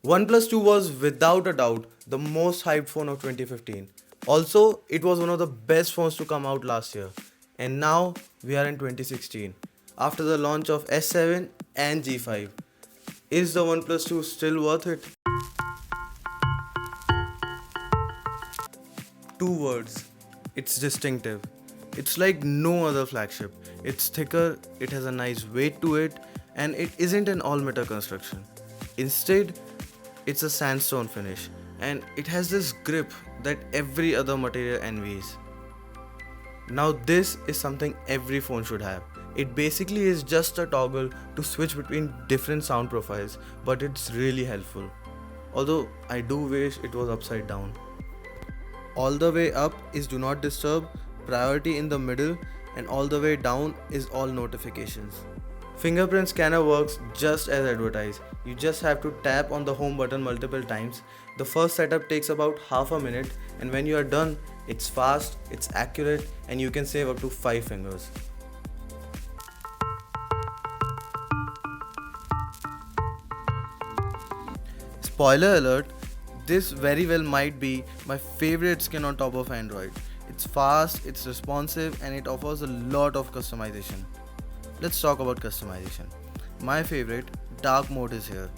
OnePlus 2 was without a doubt the most hyped phone of 2015. Also, it was one of the best phones to come out last year. And now we are in 2016 after the launch of S7 and G5. Is the OnePlus 2 still worth it? Two words. It's distinctive. It's like no other flagship. It's thicker, it has a nice weight to it, and it isn't an all metal construction. Instead, it's a sandstone finish, and it has this grip that every other material envies. Now, this is something every phone should have. It basically is just a toggle to switch between different sound profiles, but it's really helpful. Although, I do wish it was upside down. All the way up is do not disturb, priority in the middle, and all the way down is all notifications. Fingerprint scanner works just as advertised. You just have to tap on the home button multiple times. The first setup takes about half a minute, and when you are done, it's fast, it's accurate, and you can save up to 5 fingers. Spoiler alert, this very well might be my favorite skin on top of Android. It's fast, it's responsive, and it offers a lot of customization. Let's talk about customization. My favorite, dark mode, is here.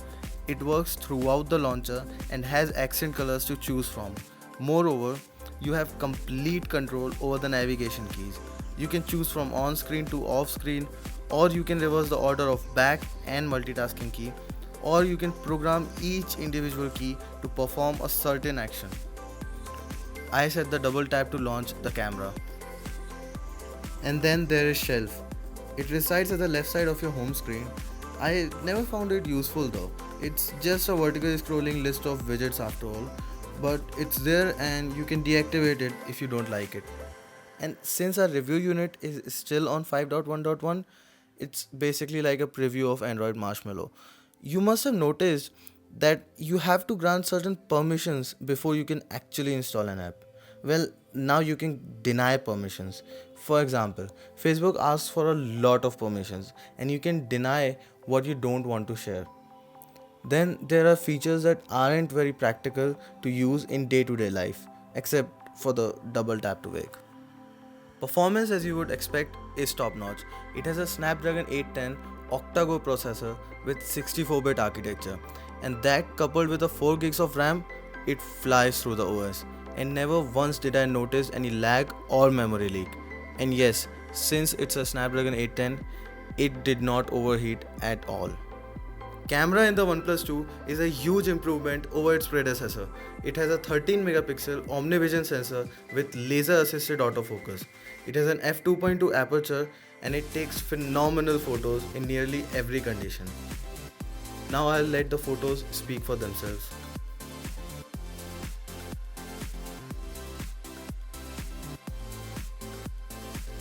It works throughout the launcher and has accent colors to choose from. Moreover, you have complete control over the navigation keys. You can choose from on screen to off screen, or you can reverse the order of back and multitasking key, or you can program each individual key to perform a certain action. I set the double tap to launch the camera. And then there is shelf. It resides at the left side of your home screen. I never found it useful though. It's just a vertically scrolling list of widgets after all, but it's there and you can deactivate it if you don't like it. And since our review unit is still on 5.1.1, it's basically like a preview of Android Marshmallow. You must have noticed that you have to grant certain permissions before you can actually install an app. Well, now you can deny permissions. For example, Facebook asks for a lot of permissions and you can deny what you don't want to share. Then there are features that aren't very practical to use in day to day life, except for the double tap to wake. Performance, as you would expect, is top notch. It has a Snapdragon 810 octa-core processor with 64-bit architecture, and that coupled with a 4 gigs of RAM, it flies through the OS. And never once did I notice any lag or memory leak. And yes, since it's a Snapdragon 810, it did not overheat at all. Camera in the OnePlus 2 is a huge improvement over its predecessor. It has a 13 megapixel OmniVision sensor with laser assisted autofocus. It has an f2.2 aperture and it takes phenomenal photos in nearly every condition. Now I'll let the photos speak for themselves.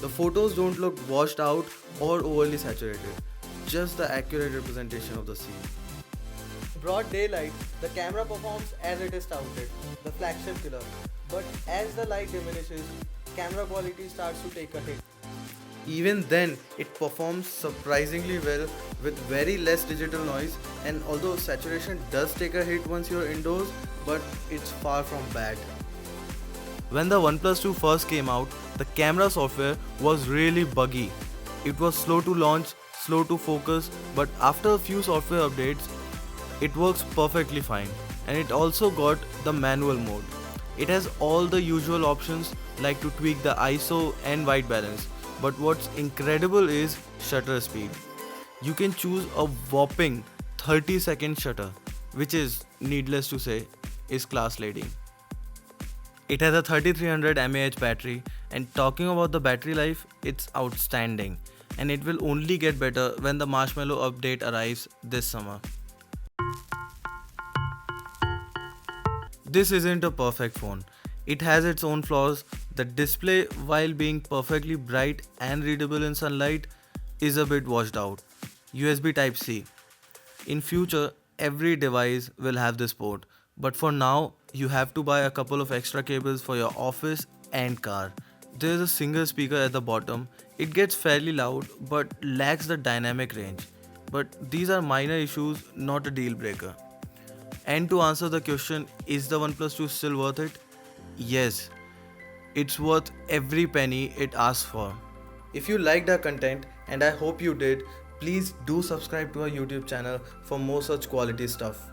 The photos don't look washed out or overly saturated, just the accurate representation of the scene. Broad daylight, the camera performs as it is touted, the flagship killer. But as the light diminishes, camera quality starts to take a hit. Even then, it performs surprisingly well with very less digital noise, and although saturation does take a hit once you're indoors, but it's far from bad. When the OnePlus 2 first came out, the camera software was really buggy. It was slow to launch, slow to focus, but after a few software updates, it works perfectly fine. And it also got the manual mode. It has all the usual options like to tweak the ISO and white balance. But what's incredible is shutter speed. You can choose a whopping 30-second shutter, which is, needless to say, is class leading. It has a 3300 mAh battery, and talking about the battery life, it's outstanding. And it will only get better when the Marshmallow update arrives this summer. This isn't a perfect phone. It has its own flaws. The display, while being perfectly bright and readable in sunlight, is a bit washed out. USB Type-C. In future, every device will have this port, but for now, you have to buy a couple of extra cables for your office and car. There is a single speaker at the bottom. It gets fairly loud but lacks the dynamic range. But these are minor issues, not a deal breaker. And to answer the question, is the OnePlus 2 still worth it? Yes, it's worth every penny it asks for. If you liked our content, and I hope you did, please do subscribe to our YouTube channel for more such quality stuff.